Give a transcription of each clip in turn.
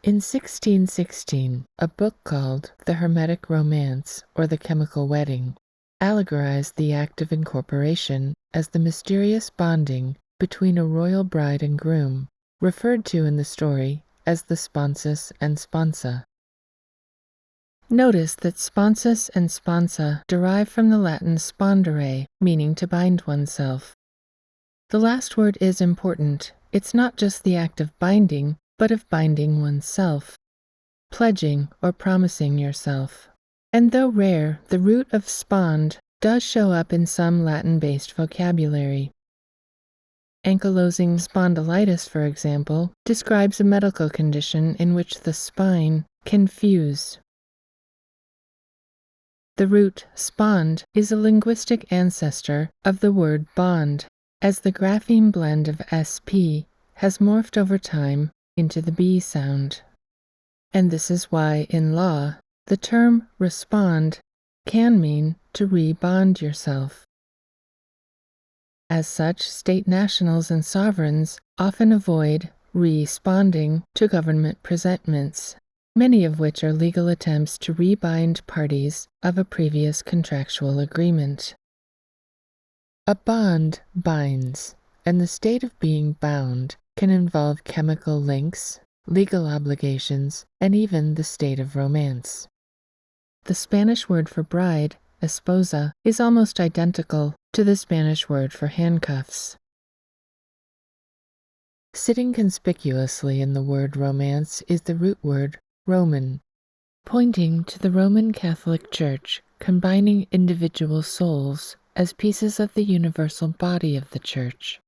In 1616, a book called The Hermetic Romance, or The Chemical Wedding, allegorized the act of incorporation as the mysterious bonding between a royal bride and groom, referred to in the story as the sponsus and sponsa. Notice that sponsus and sponsa derive from the Latin spondere, meaning to bind oneself. The last word is important. It's not just the act of binding, but of binding oneself, pledging or promising yourself. And though rare, the root of spond does show up in some Latin-based vocabulary. Ankylosing spondylitis, for example, describes a medical condition in which the spine can fuse. The root spond is a linguistic ancestor of the word bond, as the grapheme blend of sp has morphed over time into the B sound. And this is why, in law, the term respond can mean to rebond yourself. As such, state nationals and sovereigns often avoid responding to government presentments, many of which are legal attempts to rebind parties of a previous contractual agreement. A bond binds, and the state of being bound can involve chemical links, legal obligations, and even the state of romance. The Spanish word for bride, esposa, is almost identical to the Spanish word for handcuffs. Sitting conspicuously in the word romance is the root word Roman, pointing to the Roman Catholic Church combining individual souls as pieces of the universal body of the Church.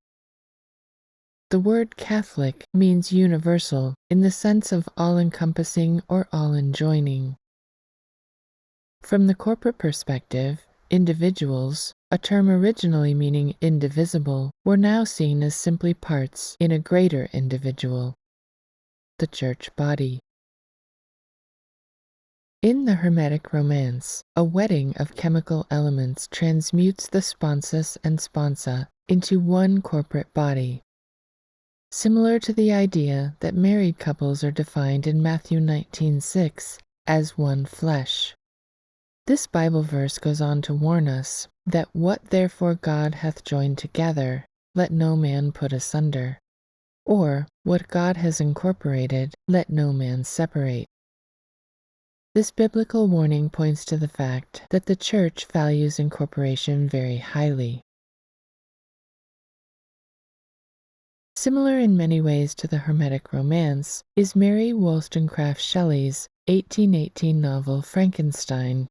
The word Catholic means universal in the sense of all-encompassing or all-enjoining. From the corporate perspective, individuals, a term originally meaning indivisible, were now seen as simply parts in a greater individual, the church body. In the Hermetic Romance, a wedding of chemical elements transmutes the sponsus and sponsa into one corporate body, similar to the idea that married couples are defined in Matthew 19:6 as one flesh. This Bible verse goes on to warn us that what therefore God hath joined together, let no man put asunder, or what God has incorporated, let no man separate. This biblical warning points to the fact that the Church values incorporation very highly. Similar in many ways to the Hermetic Romance is Mary Wollstonecraft Shelley's 1818 novel Frankenstein.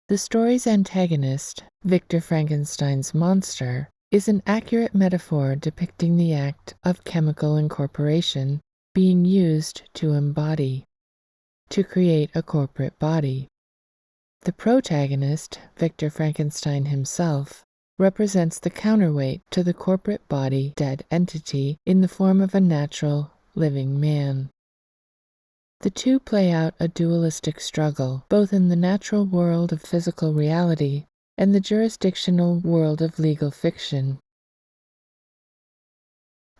The story's antagonist, Victor Frankenstein's monster, is an accurate metaphor depicting the act of chemical incorporation being used to embody, to create a corporate body. The protagonist, Victor Frankenstein himself, represents the counterweight to the corporate body dead entity in the form of a natural, living man. The two play out a dualistic struggle, both in the natural world of physical reality and the jurisdictional world of legal fiction.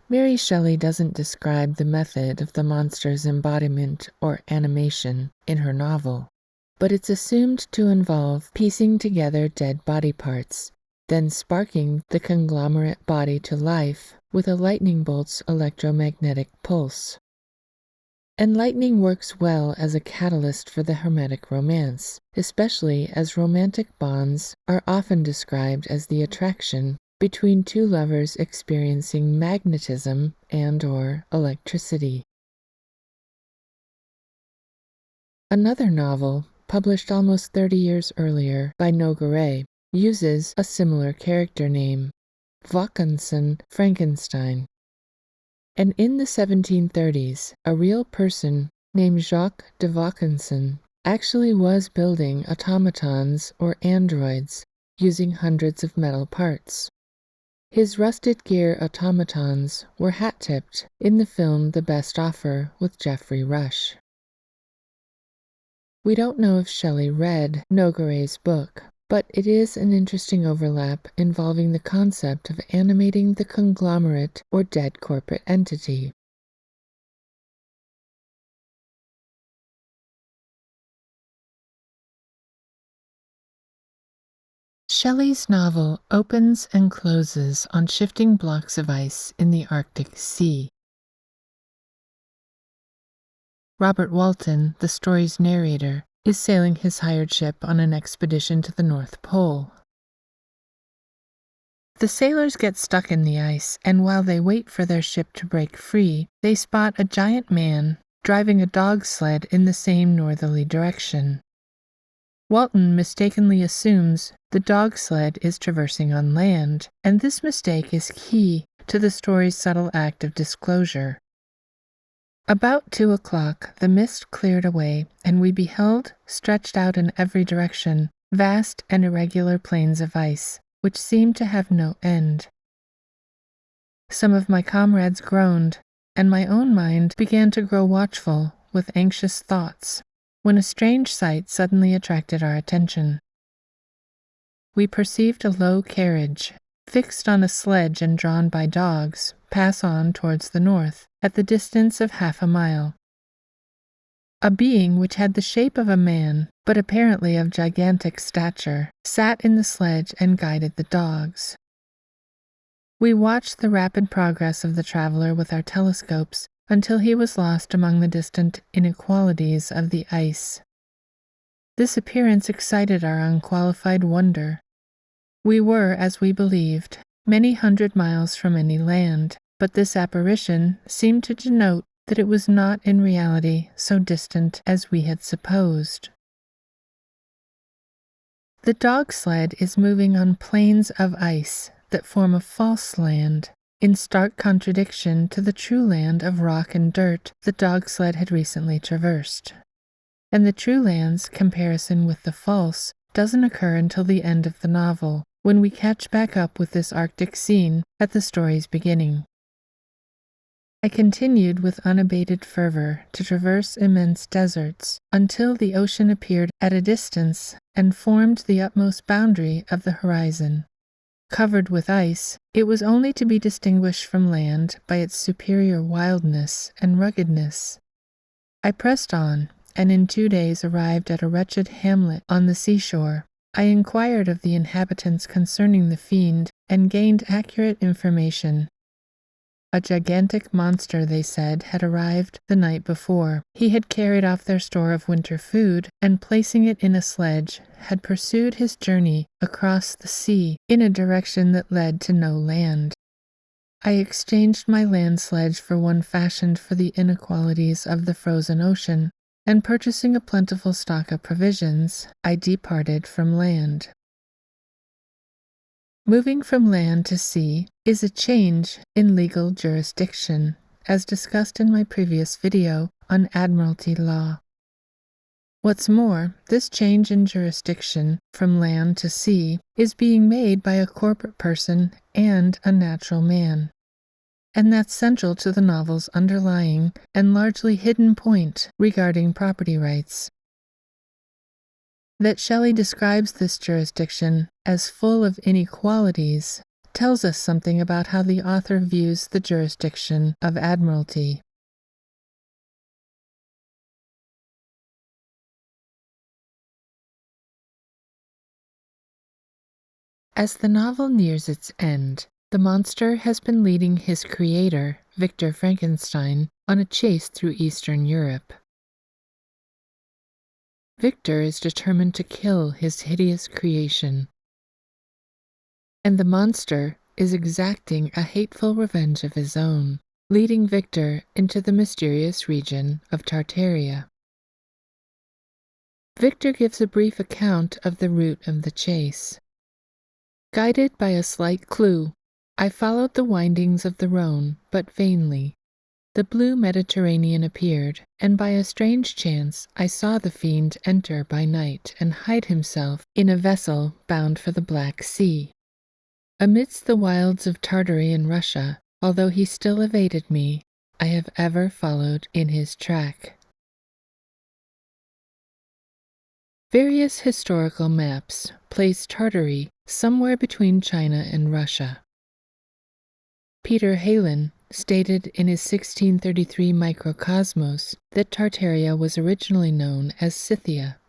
Mary Shelley doesn't describe the method of the monster's embodiment or animation in her novel, but it's assumed to involve piecing together dead body parts, then sparking the conglomerate body to life with a lightning bolt's electromagnetic pulse. And lightning works well as a catalyst for the Hermetic Romance, especially as romantic bonds are often described as the attraction between two lovers experiencing magnetism and/or electricity. Another novel, published almost 30 years earlier by Nogueray, uses a similar character name, Vaucanson Frankenstein. And in the 1730s, a real person named Jacques de Vaucanson actually was building automatons or androids using hundreds of metal parts. His rusted gear automatons were hat-tipped in the film The Best Offer with Geoffrey Rush. We don't know if Shelley read Nogueray's book, but it is an interesting overlap involving the concept of animating the conglomerate or dead corporate entity. Shelley's novel opens and closes on shifting blocks of ice in the Arctic Sea. Robert Walton, the story's narrator, is sailing his hired ship on an expedition to the North Pole. The sailors get stuck in the ice, and while they wait for their ship to break free, they spot a giant man driving a dog sled in the same northerly direction. Walton mistakenly assumes the dog sled is traversing on land, and this mistake is key to the story's subtle act of disclosure. About 2 o'clock, the mist cleared away, and we beheld, stretched out in every direction, vast and irregular plains of ice, which seemed to have no end. Some of my comrades groaned, and my own mind began to grow watchful with anxious thoughts, when a strange sight suddenly attracted our attention. We perceived a low carriage, fixed on a sledge and drawn by dogs, pass on towards the north, at the distance of 1/2 a mile. A being which had the shape of a man, but apparently of gigantic stature, sat in the sledge and guided the dogs. We watched the rapid progress of the traveler with our telescopes until he was lost among the distant inequalities of the ice. This appearance excited our unqualified wonder. We were, as we believed, many hundred miles from any land, but this apparition seemed to denote that it was not in reality so distant as we had supposed. The dog sled is moving on plains of ice that form a false land, in stark contradiction to the true land of rock and dirt the dog sled had recently traversed. And the true land's comparison with the false doesn't occur until the end of the novel, when we catch back up with this Arctic scene at the story's beginning. I continued with unabated fervor to traverse immense deserts until the ocean appeared at a distance and formed the utmost boundary of the horizon. Covered with ice, it was only to be distinguished from land by its superior wildness and ruggedness. I pressed on, and in 2 days arrived at a wretched hamlet on the seashore. I inquired of the inhabitants concerning the fiend, and gained accurate information. A gigantic monster, they said, had arrived the night before. He had carried off their store of winter food, and placing it in a sledge, had pursued his journey across the sea in a direction that led to no land. I exchanged my land sledge for one fashioned for the inequalities of the frozen ocean, and purchasing a plentiful stock of provisions, I departed from land. Moving from land to sea is a change in legal jurisdiction, as discussed in my previous video on Admiralty law. What's more, this change in jurisdiction from land to sea is being made by a corporate person and a natural man. And that's central to the novel's underlying and largely hidden point regarding property rights. That Shelley describes this jurisdiction as full of inequalities tells us something about how the author views the jurisdiction of Admiralty. As the novel nears its end, the monster has been leading his creator, Victor Frankenstein, on a chase through Eastern Europe. Victor is determined to kill his hideous creation, and the monster is exacting a hateful revenge of his own, leading Victor into the mysterious region of Tartaria. Victor gives a brief account of the route of the chase. Guided by a slight clue, I followed the windings of the Rhone, but vainly. The blue Mediterranean appeared, and by a strange chance I saw the fiend enter by night and hide himself in a vessel bound for the Black Sea. Amidst the wilds of Tartarian Russia, although he still evaded me, I have ever followed in his track. Various historical maps place Tartary somewhere between China and Russia. Peter Heylin stated in his 1633 Microcosmos that Tartaria was originally known as Scythia.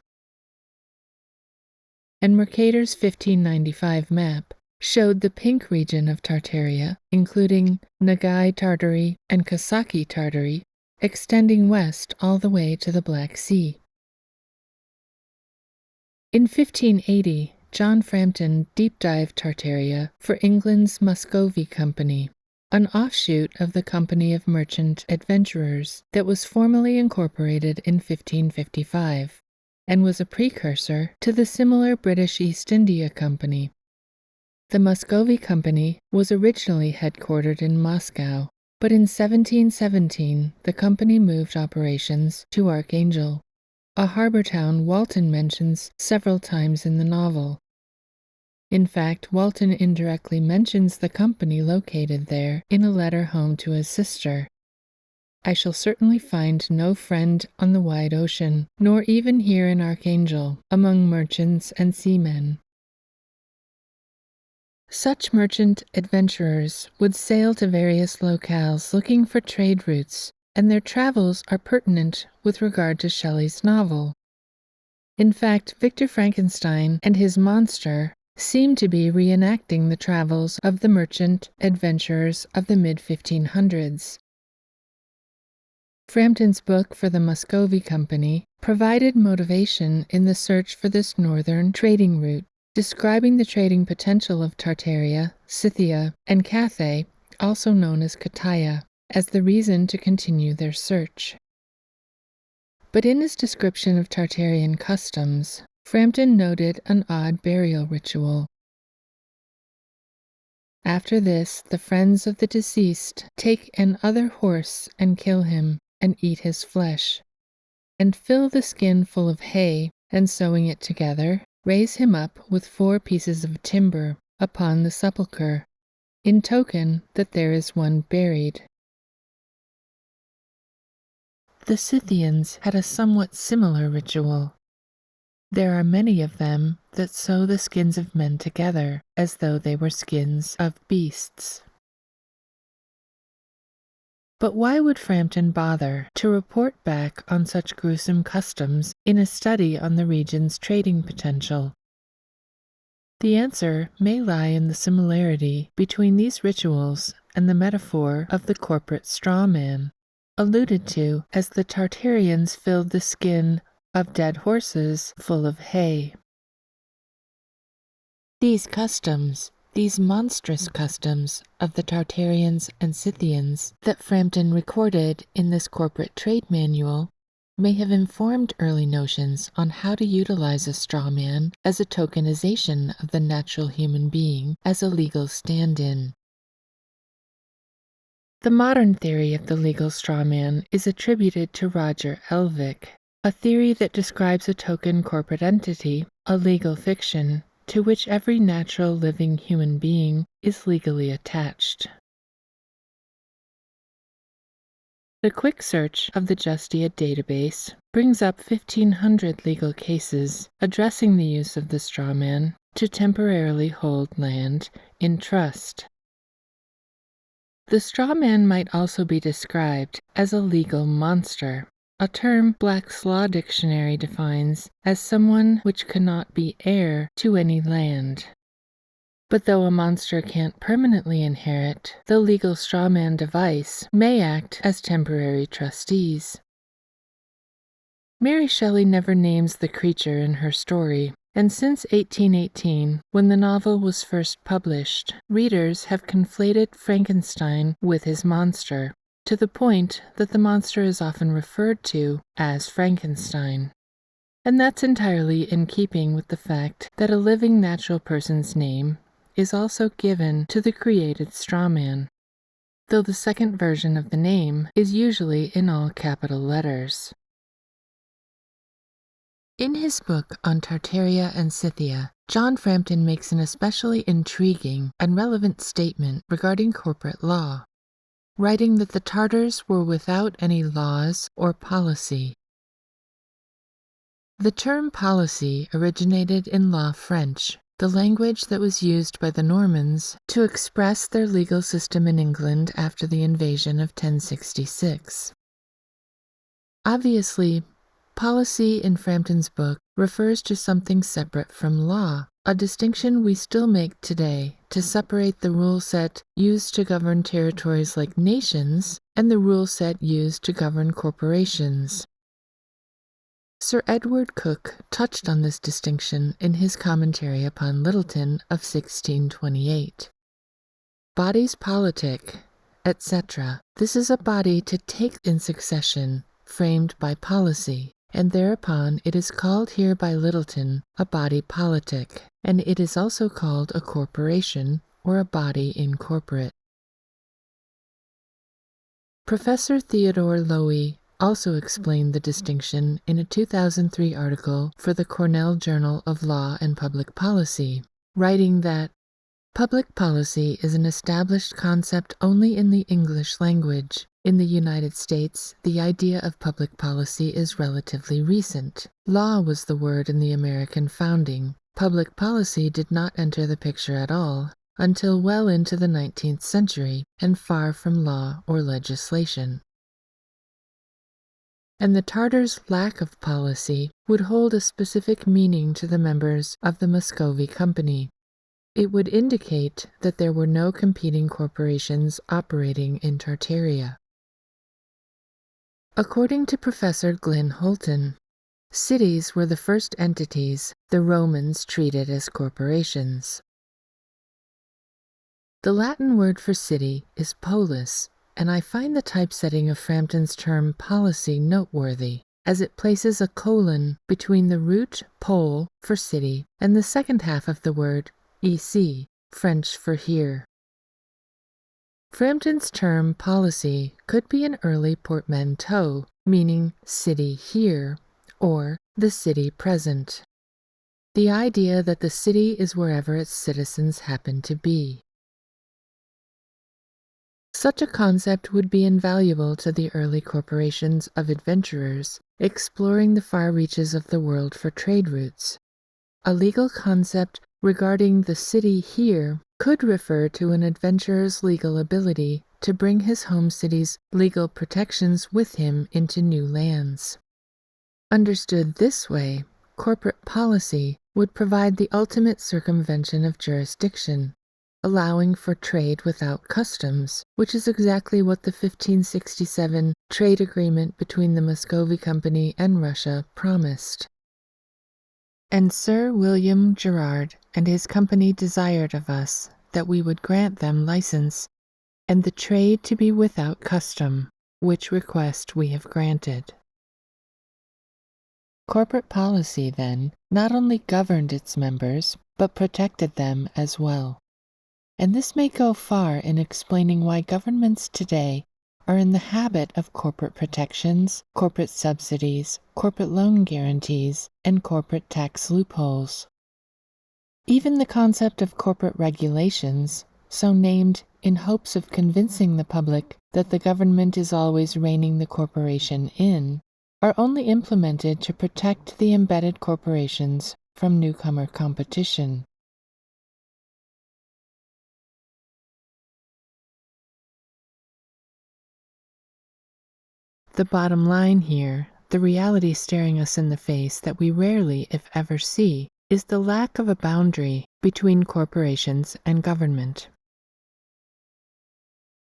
and Mercator's 1595 map showed the pink region of Tartaria, including Nagai Tartary and Kasaki Tartary, extending west all the way to the Black Sea. In 1580, John Frampton deep-dived Tartaria for England's Muscovy Company, an offshoot of the Company of Merchant Adventurers that was formally incorporated in 1555 and was a precursor to the similar British East India Company. The Muscovy Company was originally headquartered in Moscow, but in 1717 the company moved operations to Archangel, a harbor town Walton mentions several times in the novel. In fact, Walton indirectly mentions the company located there in a letter home to his sister. I shall certainly find no friend on the wide ocean, nor even here in Archangel, among merchants and seamen. Such merchant adventurers would sail to various locales looking for trade routes, and their travels are pertinent with regard to Shelley's novel. In fact, Victor Frankenstein and his monster seem to be reenacting the travels of the merchant adventurers of the mid-1500s. Frampton's book for the Muscovy Company provided motivation in the search for this northern trading route, describing the trading potential of Tartaria, Scythia, and Cathay, also known as Cataya, as the reason to continue their search. But in his description of Tartarian customs, Frampton noted an odd burial ritual. After this, the friends of the deceased take an other horse and kill him, and eat his flesh, and fill the skin full of hay, and sewing it together, raise him up with 4 pieces of timber upon the sepulchre, in token that there is one buried. The Scythians had a somewhat similar ritual. There are many of them that sew the skins of men together as though they were skins of beasts. But why would Frampton bother to report back on such gruesome customs in a study on the region's trading potential? The answer may lie in the similarity between these rituals and the metaphor of the corporate strawman, alluded to as the Tartarians filled the skin of dead horses full of hay. These customs, these monstrous customs of the Tartarians and Scythians that Frampton recorded in this corporate trade manual may have informed early notions on how to utilize a strawman as a tokenization of the natural human being as a legal stand-in. The modern theory of the legal strawman is attributed to Roger Elvick, a theory that describes a token corporate entity, a legal fiction, to which every natural living human being is legally attached. The quick search of the Justia database brings up 1,500 legal cases addressing the use of the strawman to temporarily hold land in trust. The strawman might also be described as a legal monster, a term Black's Law Dictionary defines as someone which cannot be heir to any land. But though a monster can't permanently inherit, the legal strawman device may act as temporary trustees. Mary Shelley never names the creature in her story, and since 1818, when the novel was first published, readers have conflated Frankenstein with his monster, to the point that the monster is often referred to as Frankenstein. And that's entirely in keeping with the fact that a living natural person's name is also given to the created strawman, though the second version of the name is usually in all capital letters. In his book on Tartaria and Scythia, John Frampton makes an especially intriguing and relevant statement regarding corporate law, writing that the Tartars were without any laws or policy. The term policy originated in law French, the language that was used by the Normans to express their legal system in England after the invasion of 1066. Obviously, Policy in Frampton's book refers to something separate from law, a distinction we still make today to separate the rule set used to govern territories like nations and the rule set used to govern corporations. Sir Edward Coke touched on this distinction in his commentary upon Littleton of 1628. Bodies politic, etc. This is a body to take in succession, framed by policy, and thereupon it is called here by Littleton a body politic, and it is also called a corporation or a body incorporate. Professor Theodore Lowy also explained the distinction in a 2003 article for the Cornell Journal of Law and Public Policy, writing that public policy is an established concept only in the English language. In the United States, the idea of public policy is relatively recent. Law was the word in the American founding. Public policy did not enter the picture at all until well into the 19th century and far from law or legislation. And the Tartars' lack of policy would hold a specific meaning to the members of the Muscovy Company. It would indicate that there were no competing corporations operating in Tartaria. According to Professor Glyn Holton, cities were the first entities the Romans treated as corporations. The Latin word for city is polis, and I find the typesetting of Frampton's term policy noteworthy, as it places a colon between the root pol for city and the second half of the word ici, French for here. Frampton's term policy could be an early portmanteau, meaning city here, or the city present. The idea that the city is wherever its citizens happen to be. Such a concept would be invaluable to the early corporations of adventurers exploring the far reaches of the world for trade routes. A legal concept regarding the city here could refer to an adventurer's legal ability to bring his home city's legal protections with him into new lands. Understood this way, corporate policy would provide the ultimate circumvention of jurisdiction, allowing for trade without customs, which is exactly what the 1567 trade agreement between the Muscovy Company and Russia promised. And Sir William Gerard and his company desired of us that we would grant them license, and the trade to be without custom, which request we have granted. Corporate policy, then, not only governed its members, but protected them as well. And this may go far in explaining why governments today are in the habit of corporate protections, corporate subsidies, corporate loan guarantees, and corporate tax loopholes. Even the concept of corporate regulations, so named in hopes of convincing the public that the government is always reining the corporation in, are only implemented to protect the embedded corporations from newcomer competition. The bottom line here, the reality staring us in the face that we rarely, if ever, see, is the lack of a boundary between corporations and government.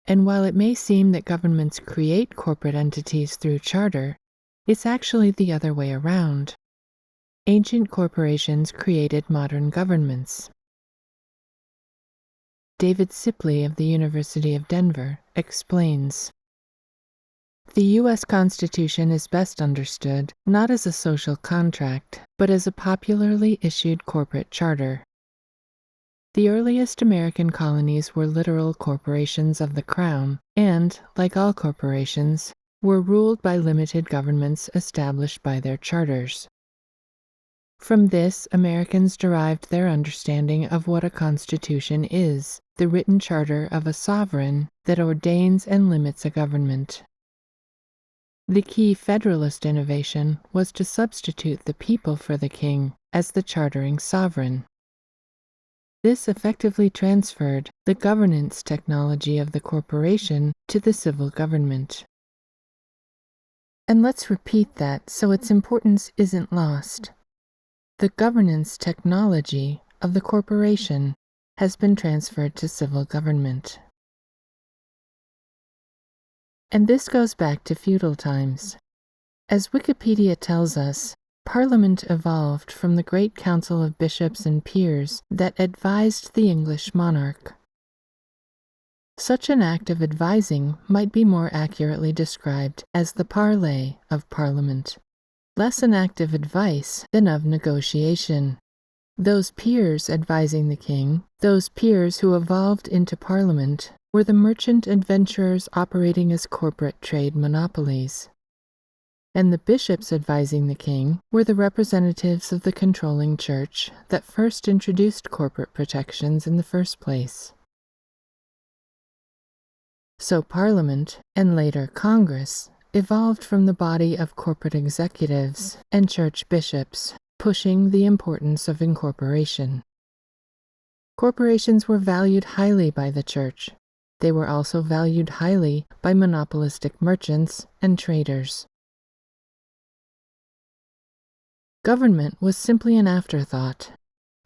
And while it may seem that governments create corporate entities through charter, it's actually the other way around. Ancient corporations created modern governments. David Sipley of the University of Denver explains, the U.S. Constitution is best understood not as a social contract, but as a popularly issued corporate charter. The earliest American colonies were literal corporations of the Crown and, like all corporations, were ruled by limited governments established by their charters. From this, Americans derived their understanding of what a constitution is, the written charter of a sovereign that ordains and limits a government. The key Federalist innovation was to substitute the people for the king as the chartering sovereign. This effectively transferred the governance technology of the corporation to the civil government. And let's repeat that so its importance isn't lost. The governance technology of the corporation has been transferred to civil government. And this goes back to feudal times. As Wikipedia tells us, Parliament evolved from the great council of bishops and peers that advised the English monarch. Such an act of advising might be more accurately described as the parley of Parliament, less an act of advice than of negotiation. Those peers advising the king, those peers who evolved into Parliament, were the merchant adventurers operating as corporate trade monopolies. And the bishops advising the king were the representatives of the controlling church that first introduced corporate protections in the first place. So Parliament, and later Congress, evolved from the body of corporate executives and church bishops, pushing the importance of incorporation. Corporations were valued highly by the church. They were also valued highly by monopolistic merchants and traders. Government was simply an afterthought,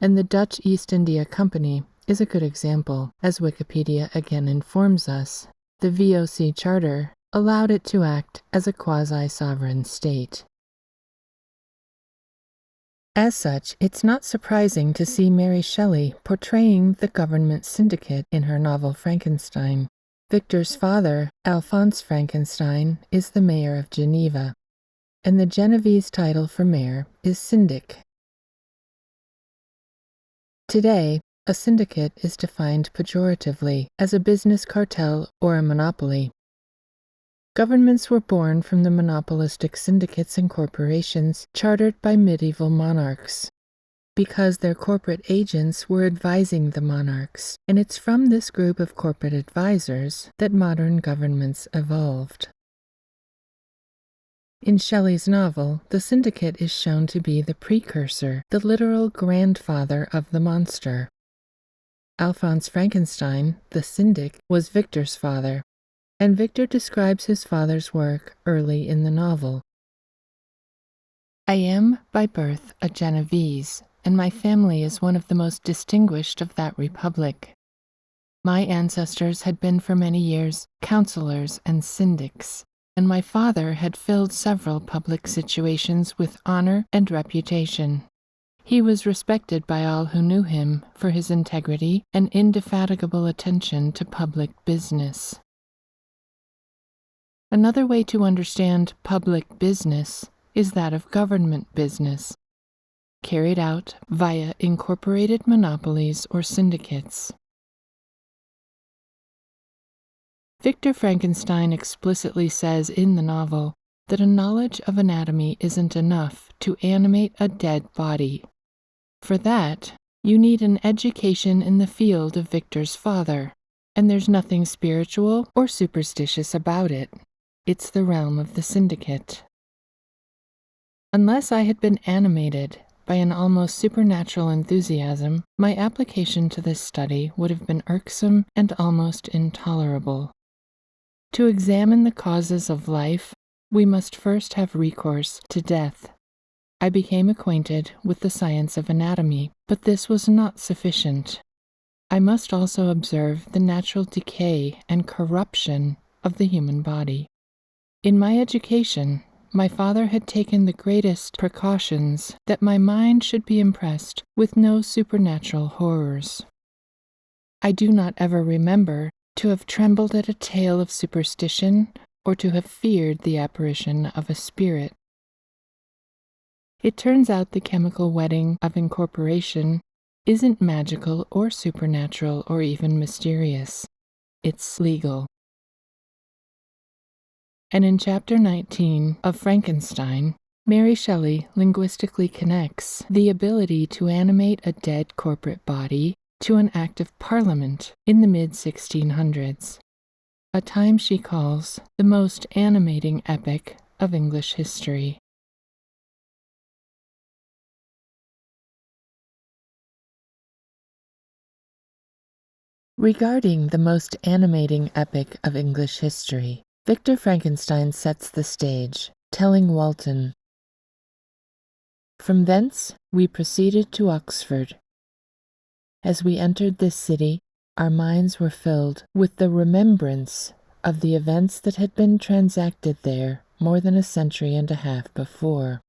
and the Dutch East India Company is a good example, as Wikipedia again informs us. The VOC Charter allowed it to act as a quasi-sovereign state. As such, it's not surprising to see Mary Shelley portraying the government syndicate in her novel Frankenstein. Victor's father, Alphonse Frankenstein, is the mayor of Geneva, and the Genovese title for mayor is syndic. Today, a syndicate is defined pejoratively as a business cartel or a monopoly. Governments were born from the monopolistic syndicates and corporations chartered by medieval monarchs, because their corporate agents were advising the monarchs, and it's from this group of corporate advisors that modern governments evolved. In Shelley's novel, the syndicate is shown to be the precursor, the literal grandfather of the monster. Alphonse Frankenstein, the syndic, was Victor's father, and Victor describes his father's work early in the novel. I am, by birth, a Genovese, and my family is one of the most distinguished of that republic. My ancestors had been for many years counselors and syndics, and my father had filled several public situations with honor and reputation. He was respected by all who knew him for his integrity and indefatigable attention to public business. Another way to understand public business is that of government business, carried out via incorporated monopolies or syndicates. Victor Frankenstein explicitly says in the novel that a knowledge of anatomy isn't enough to animate a dead body. For that, you need an education in the field of Victor's father, and there's nothing spiritual or superstitious about it. It's the realm of the syndicate. Unless I had been animated by an almost supernatural enthusiasm, my application to this study would have been irksome and almost intolerable. To examine the causes of life, we must first have recourse to death. I became acquainted with the science of anatomy, but this was not sufficient. I must also observe the natural decay and corruption of the human body. In my education, my father had taken the greatest precautions that my mind should be impressed with no supernatural horrors. I do not ever remember to have trembled at a tale of superstition or to have feared the apparition of a spirit. It turns out the chemical wedding of incorporation isn't magical or supernatural or even mysterious. It's legal. And in Chapter 19 of Frankenstein, Mary Shelley linguistically connects the ability to animate a dead corporate body to an act of parliament in the mid-1600s, a time she calls the most animating epoch of English history. Regarding the most animating epoch of English history, Victor Frankenstein sets the stage, telling Walton. From thence we proceeded to Oxford. As we entered this city, our minds were filled with the remembrance of the events that had been transacted there more than a century and a half before.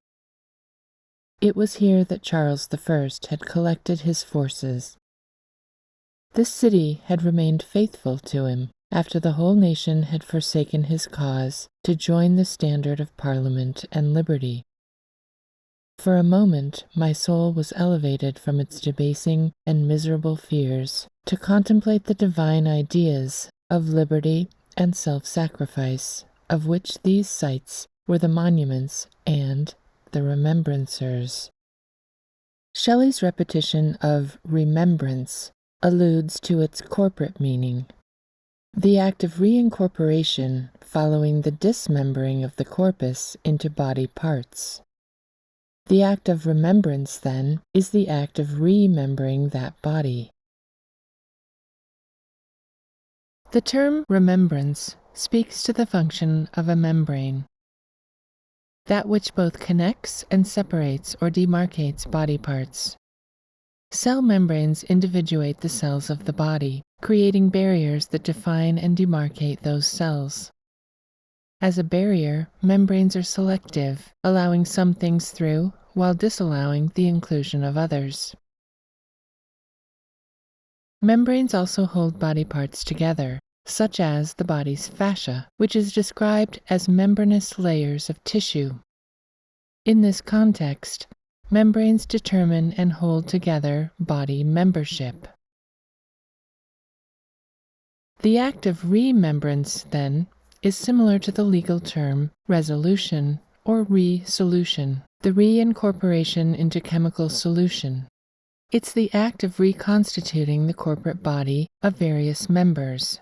It was here that Charles I had collected his forces. This city had remained faithful to him after the whole nation had forsaken his cause to join the standard of Parliament and liberty. For a moment my soul was elevated from its debasing and miserable fears to contemplate the divine ideas of liberty and self-sacrifice, of which these sites were the monuments and the remembrancers. Shelley's repetition of remembrance alludes to its corporate meaning, the act of reincorporation following the dismembering of the corpus into body parts. The act of remembrance, then, is the act of remembering that body. The term remembrance speaks to the function of a membrane, that which both connects and separates or demarcates body parts. Cell membranes individuate the cells of the body, creating barriers that define and demarcate those cells. As a barrier, membranes are selective, allowing some things through while disallowing the inclusion of others. Membranes also hold body parts together, such as the body's fascia, which is described as membranous layers of tissue. In this context, membranes determine and hold together body membership. The act of remembrance, then, is similar to the legal term resolution or re-solution, the reincorporation into chemical solution. It's the act of reconstituting the corporate body of various members.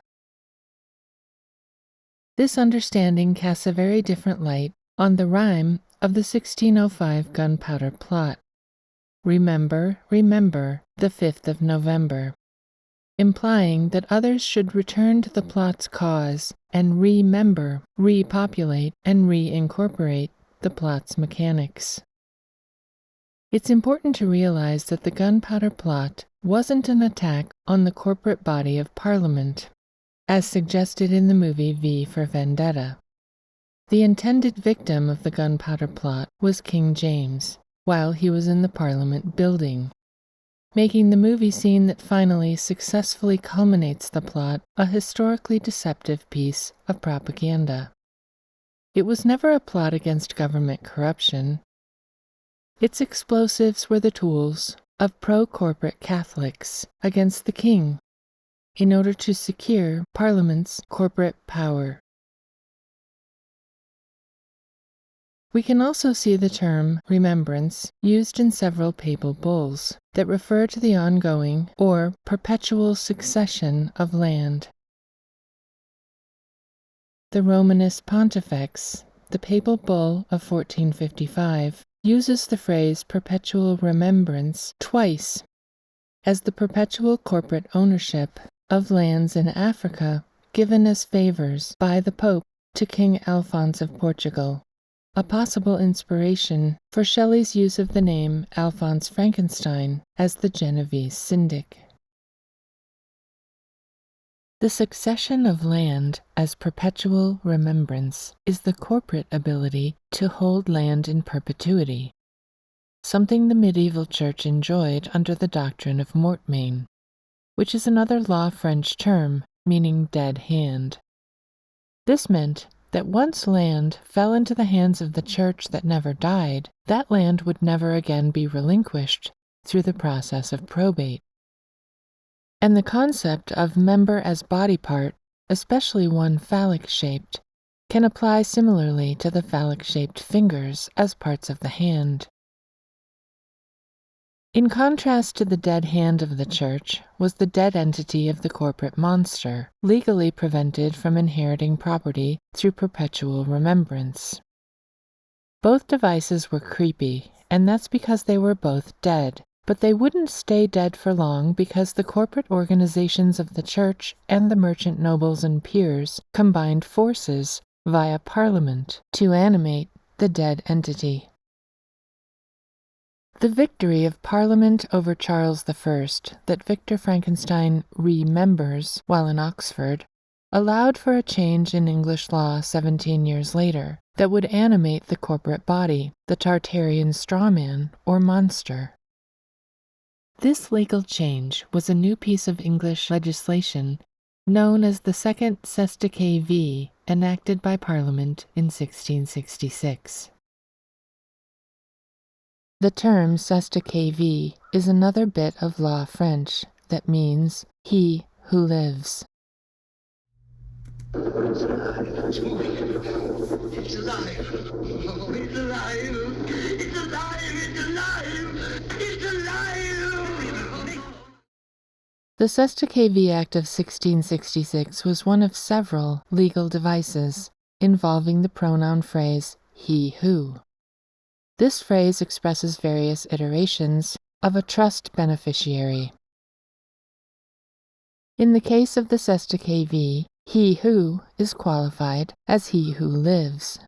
This understanding casts a very different light on the rhyme of the 1605 gunpowder plot. Remember, remember, the 5th of November, implying that others should return to the plot's cause and remember, repopulate, and reincorporate the plot's mechanics. It's important to realize that the gunpowder plot wasn't an attack on the corporate body of Parliament, as suggested in the movie V for Vendetta. The intended victim of the gunpowder plot was King James, while he was in the Parliament building, making the movie scene that finally successfully culminates the plot a historically deceptive piece of propaganda. It was never a plot against government corruption. Its explosives were the tools of pro-corporate Catholics against the king in order to secure Parliament's corporate power. We can also see the term remembrance used in several papal bulls that refer to the ongoing or perpetual succession of land. The Romanus Pontifex, the papal bull of 1455, uses the phrase perpetual remembrance twice, as the perpetual corporate ownership of lands in Africa given as favors by the Pope to King Alphonse of Portugal, a possible inspiration for Shelley's use of the name Alphonse Frankenstein as the Genovese syndic. The succession of land as perpetual remembrance is the corporate ability to hold land in perpetuity, something the medieval church enjoyed under the doctrine of mortmain, which is another law French term meaning dead hand. This meant that once land fell into the hands of the church that never died, that land would never again be relinquished through the process of probate. And the concept of member as body part, especially one phallic-shaped, can apply similarly to the phallic-shaped fingers as parts of the hand. In contrast to the dead hand of the church was the dead entity of the corporate monster, legally prevented from inheriting property through perpetual remembrance. Both devices were creepy, and that's because they were both dead, but they wouldn't stay dead for long because the corporate organizations of the church and the merchant nobles and peers combined forces via Parliament to animate the dead entity. The victory of Parliament over Charles I that Victor Frankenstein remembers while in Oxford allowed for a change in English law 17 years later that would animate the corporate body, the Tartarian strawman or monster. This legal change was a new piece of English legislation known as the Second Cestui Que Vie, enacted by Parliament in 1666. The term Cestui Que Vie is another bit of law French that means he who lives. It's alive. It's moving. It's alive. Oh, it's alive. It's alive. It's alive. It's alive. The Cestui Que Vie Act of 1666 was one of several legal devices involving the pronoun phrase he who. This phrase expresses various iterations of a trust beneficiary. In the case of the Cestui Que Vie, he who is qualified as he who lives.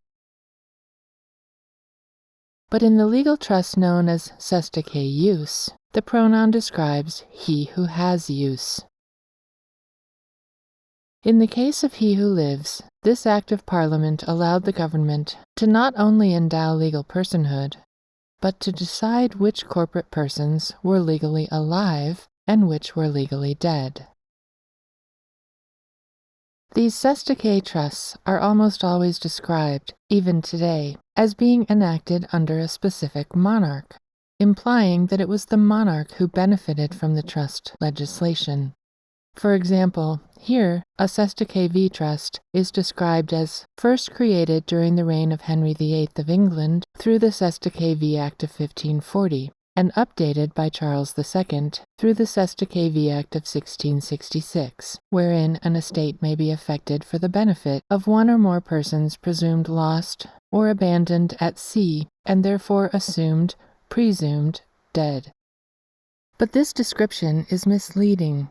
But in the legal trust known as Cestui Que Use, the pronoun describes he who has use. In the case of he who lives, this Act of Parliament allowed the government to not only endow legal personhood, but to decide which corporate persons were legally alive and which were legally dead. These Cestui Que trusts are almost always described, even today, as being enacted under a specific monarch, implying that it was the monarch who benefited from the trust legislation. For example, here, a Cestui Que Vie trust is described as first created during the reign of Henry VIII of England through the Cestui Que Vie Act of 1540, and updated by Charles II through the Cestui Que Vie Act of 1666, wherein an estate may be effected for the benefit of one or more persons presumed lost or abandoned at sea and therefore presumed dead. But this description is misleading.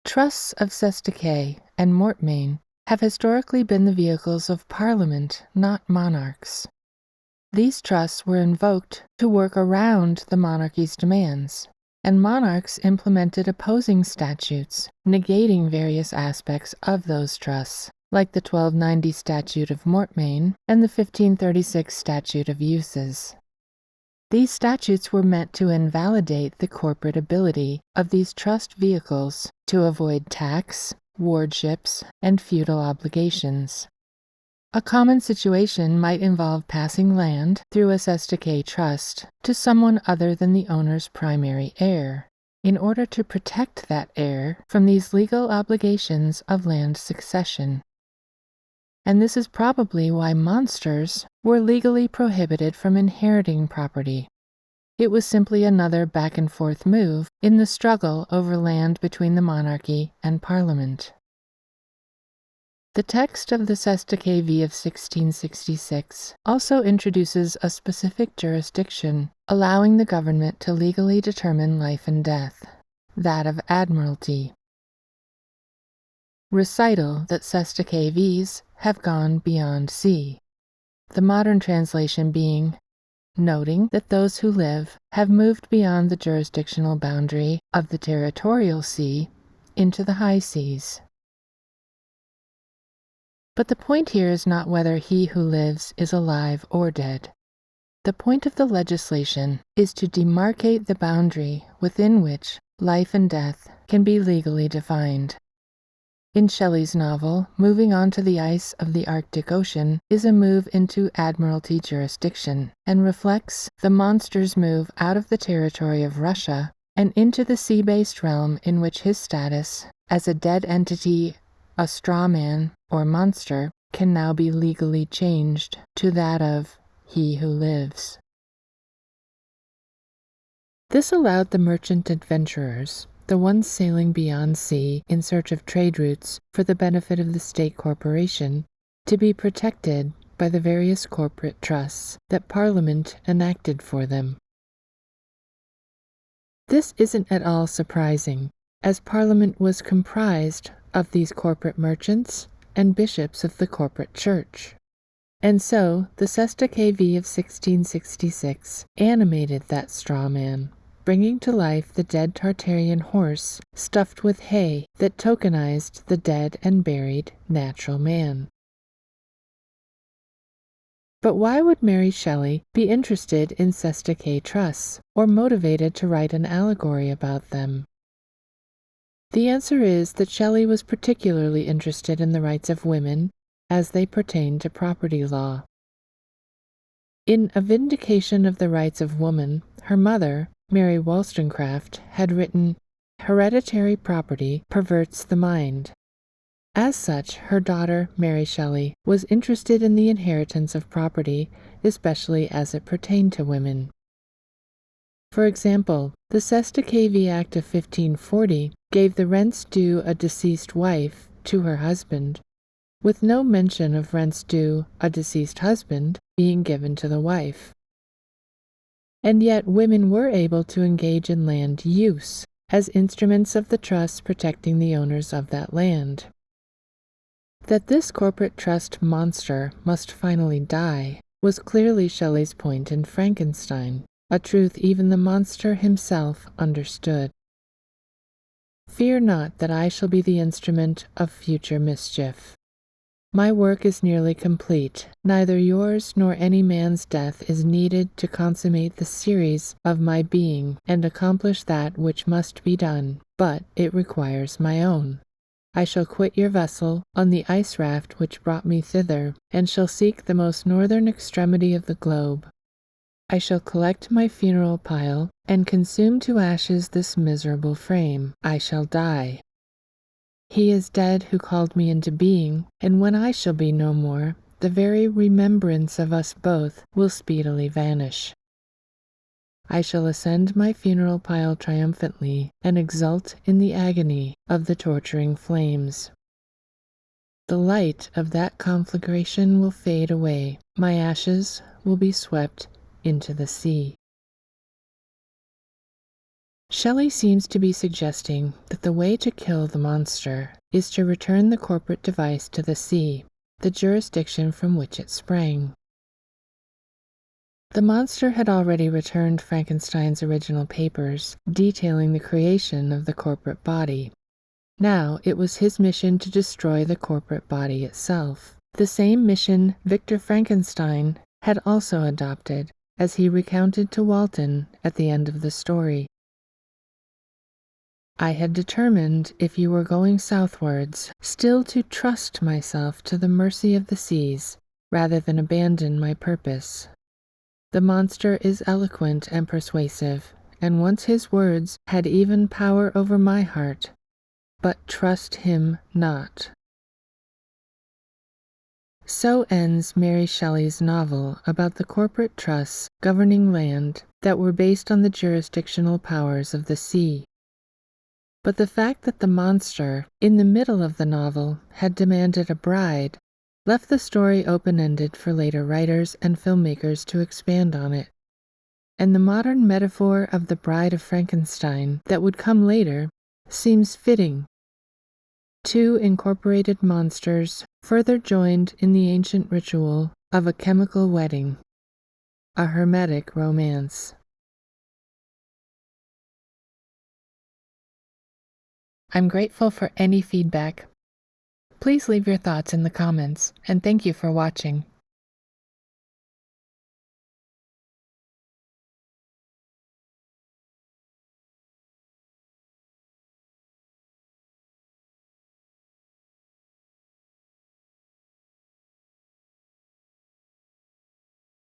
Trusts of Cestui Que and mortmain have historically been the vehicles of Parliament, not monarchs. These trusts were invoked to work around the monarchy's demands, and monarchs implemented opposing statutes, negating various aspects of those trusts, like the 1290 Statute of Mortmain and the 1536 Statute of Uses. These statutes were meant to invalidate the corporate ability of these trust vehicles to avoid tax, wardships, and feudal obligations. A common situation might involve passing land through a Cestui Que trust to someone other than the owner's primary heir, in order to protect that heir from these legal obligations of land succession. And this is probably why monsters were legally prohibited from inheriting property. It was simply another back-and-forth move in the struggle over land between the monarchy and Parliament. The text of the Cestui Que Vie of 1666 also introduces a specific jurisdiction allowing the government to legally determine life and death, that of admiralty. Recital that Cestui Que Vies have gone beyond sea, the modern translation being, noting that those who live have moved beyond the jurisdictional boundary of the territorial sea into the high seas. But the point here is not whether he who lives is alive or dead. The point of the legislation is to demarcate the boundary within which life and death can be legally defined. In Shelley's novel, moving onto the ice of the Arctic Ocean is a move into admiralty jurisdiction and reflects the monster's move out of the territory of Russia and into the sea-based realm in which his status as a dead entity, a straw man, or monster can now be legally changed to that of he who lives. This allowed the merchant adventurers, the ones sailing beyond sea in search of trade routes for the benefit of the state corporation, to be protected by the various corporate trusts that Parliament enacted for them. This isn't at all surprising, as Parliament was comprised of these corporate merchants and bishops of the corporate church. And so the Cestui Que Vie of 1666 animated that straw man, bringing to life the dead Tartarian horse stuffed with hay that tokenized the dead and buried natural man. But why would Mary Shelley be interested in Cestui Que trusts, or motivated to write an allegory about them? The answer is that Shelley was particularly interested in the rights of women as they pertain to property law. In A Vindication of the Rights of Woman, her mother, Mary Wollstonecraft, had written, "Hereditary property perverts the mind." As such, her daughter, Mary Shelley, was interested in the inheritance of property, especially as it pertained to women. For example, the Cestui Que Vie Act of 1540 gave the rents due a deceased wife to her husband, with no mention of rents due a deceased husband being given to the wife. And yet women were able to engage in land use as instruments of the trust protecting the owners of that land. That this corporate trust monster must finally die was clearly Shelley's point in Frankenstein, a truth even the monster himself understood. "Fear not that I shall be the instrument of future mischief. My work is nearly complete. Neither yours nor any man's death is needed to consummate the series of my being and accomplish that which must be done, but it requires my own. I shall quit your vessel on the ice raft which brought me thither, and shall seek the most northern extremity of the globe. I shall collect my funeral pile, and consume to ashes this miserable frame. I shall die. He is dead who called me into being, and when I shall be no more, the very remembrance of us both will speedily vanish. I shall ascend my funeral pile triumphantly and exult in the agony of the torturing flames. The light of that conflagration will fade away. My ashes will be swept into the sea." Shelley seems to be suggesting that the way to kill the monster is to return the corporate device to the sea, the jurisdiction from which it sprang. The monster had already returned Frankenstein's original papers, detailing the creation of the corporate body. Now it was his mission to destroy the corporate body itself, the same mission Victor Frankenstein had also adopted, as he recounted to Walton at the end of the story. "I had determined, if you were going southwards, still to trust myself to the mercy of the seas, rather than abandon my purpose. The monster is eloquent and persuasive, and once his words had even power over my heart, but trust him not." So ends Mary Shelley's novel about the corporate trusts governing land that were based on the jurisdictional powers of the sea. But the fact that the monster, in the middle of the novel, had demanded a bride left the story open-ended for later writers and filmmakers to expand on it. And the modern metaphor of the Bride of Frankenstein that would come later seems fitting. Two incorporated monsters further joined in the ancient ritual of a chemical wedding, a hermetic romance. I'm grateful for any feedback. Please leave your thoughts in the comments, and thank you for watching.